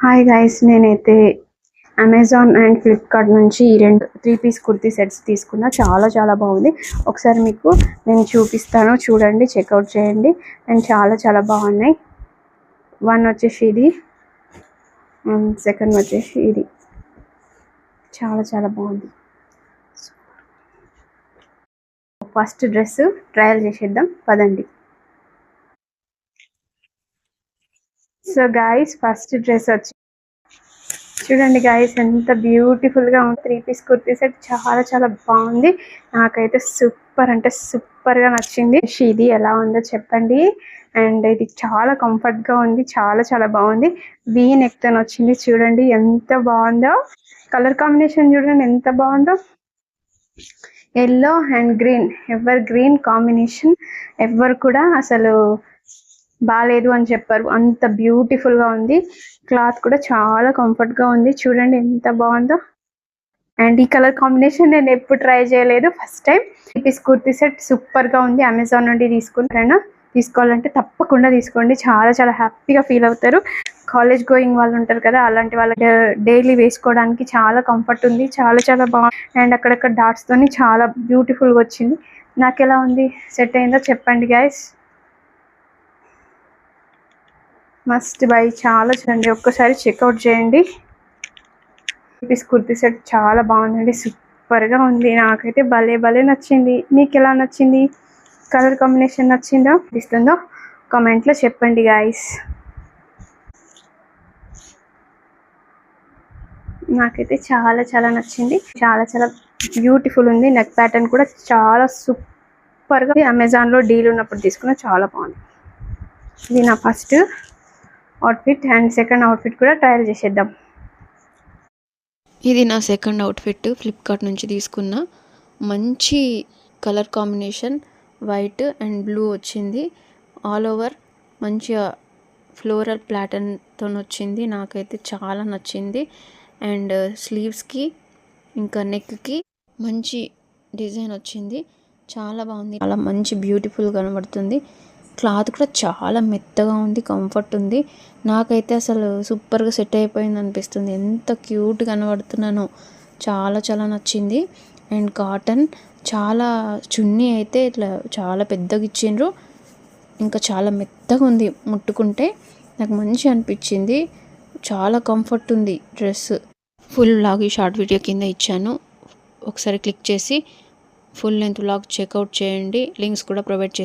Hi guys, నేనైతే Amazon and Flipkart నుంచి ఈ 3 పీస్ కుర్తీ సెట్స్ తీసుకున్నా. చాలా చాలా బాగుంది. ఒకసారి మీకు నేను చూపిస్తాను, చూడండి, చెక్అవుట్ చేయండి. అండ్ చాలా చాలా బాగున్నాయి. వన్ వచ్చేసి ఇది, సెకండ్ వచ్చేసి ఇది. చాలా చాలా బాగుంది. ఫస్ట్ డ్రెస్ ట్రయల్ చేసేద్దాం పదండి. సో గైస్, ఫస్ట్ డ్రెస్ వచ్చి చూడండి గైస్, ఎంత బ్యూటిఫుల్గా ఉంది. 3 పీస్ కుర్తీ సెట్ చాలా చాలా బాగుంది. నాకైతే సూపర్ అంటే సూపర్గా నచ్చింది. ఇది ఎలా ఉందో చెప్పండి. అండ్ ఇది చాలా కంఫర్ట్గా ఉంది, చాలా చాలా బాగుంది. వీ నెక్ తో వచ్చింది. చూడండి ఎంత బాగుందో. కలర్ కాంబినేషన్ చూడండి ఎంత బాగుందో. Yellow and green, ever green combination. ఎవరు కూడా అసలు బాగాలేదు అని చెప్పారు, అంత బ్యూటిఫుల్గా ఉంది. క్లాత్ కూడా చాలా కంఫర్ట్గా ఉంది. చూడండి ఎంత బాగుందో. అండ్ ఈ కలర్ కాంబినేషన్ నేను ఎప్పుడు ట్రై చేయలేదు, first time. Piece kurti set సూపర్గా ఉంది. అమెజాన్ నుండి తీసుకున్నారైనా తీసుకోవాలంటే తప్పకుండా తీసుకోండి. చాలా చాలా హ్యాపీగా ఫీల్ అవుతారు. కాలేజ్ గోయింగ్ వాళ్ళు ఉంటారు కదా, అలాంటి వాళ్ళకి డైలీ వేసుకోవడానికి చాలా కంఫర్ట్ ఉంది. చాలా చాలా బాగుంది. అండ్ అక్కడక్కడ డాట్స్తోని చాలా బ్యూటిఫుల్గా వచ్చింది. నాకు ఎలా ఉంది, సెట్ అయిందో చెప్పండి గైస్. Must by. చాలా చూడండి, ఒక్కసారి చెక్అవుట్ చేయండి. పీస్ కుర్తీ సెట్ చాలా బాగుందండి, సూపర్గా ఉంది. నాకైతే భలే భలే నచ్చింది. మీకు ఎలా నచ్చింది? కలర్ కాంబినేషన్ నచ్చిందో ఇస్తుందో కామెంట్లో చెప్పండి గాయస్. నాకైతే చాలా చాలా నచ్చింది. చాలా చాలా బ్యూటిఫుల్ ఉంది. నెక్ ప్యాటర్న్ కూడా చాలా సూపర్గా. అమెజాన్లో డీల్ ఉన్నప్పుడు తీసుకున్న చాలా బాగుంది. ఇది నా first outfit. And second outfit కూడా ట్రయల్ చేసేద్దాం. ఇది నా సెకండ్ అవుట్ఫిట్, ఫ్లిప్కార్ట్ నుంచి తీసుకున్న. మంచి colour combination, white and blue వచ్చింది. ఆల్ ఓవర్ మంచిగా ఫ్లోరల్ ప్యాటర్న్తో వచ్చింది. నాకైతే చాలా నచ్చింది. అండ్ స్లీవ్స్కి ఇంకా నెక్కి మంచి డిజైన్ వచ్చింది. చాలా బాగుంది. చాలా మంచి బ్యూటిఫుల్ కనబడుతుంది. క్లాత్ కూడా చాలా మెత్తగా ఉంది, కంఫర్ట్ ఉంది. నాకైతే అసలు సూపర్గా సెట్ అయిపోయింది అనిపిస్తుంది. ఎంత క్యూట్ కనబడుతున్నానో, చాలా చాలా నచ్చింది. అండ్ కాటన్, చాలా చున్నీ అయితే ఇట్లా చాలా పెద్దగా ఇచ్చిండ్రు. ఇంకా చాలా మెత్తగా ఉంది, ముట్టుకుంటే నాకు మంచి అనిపించింది. చాలా కంఫర్ట్ ఉంది డ్రెస్. ఫుల్ వ్లాగ్ ఈ షార్ట్ వీడియో కింద ఇచ్చాను, ఒకసారి క్లిక్ చేసి ఫుల్ లెంత్ వ్లాగ్ చెక్అవుట్ చేయండి. లింక్స్ కూడా ప్రొవైడ్ చేస్తాను.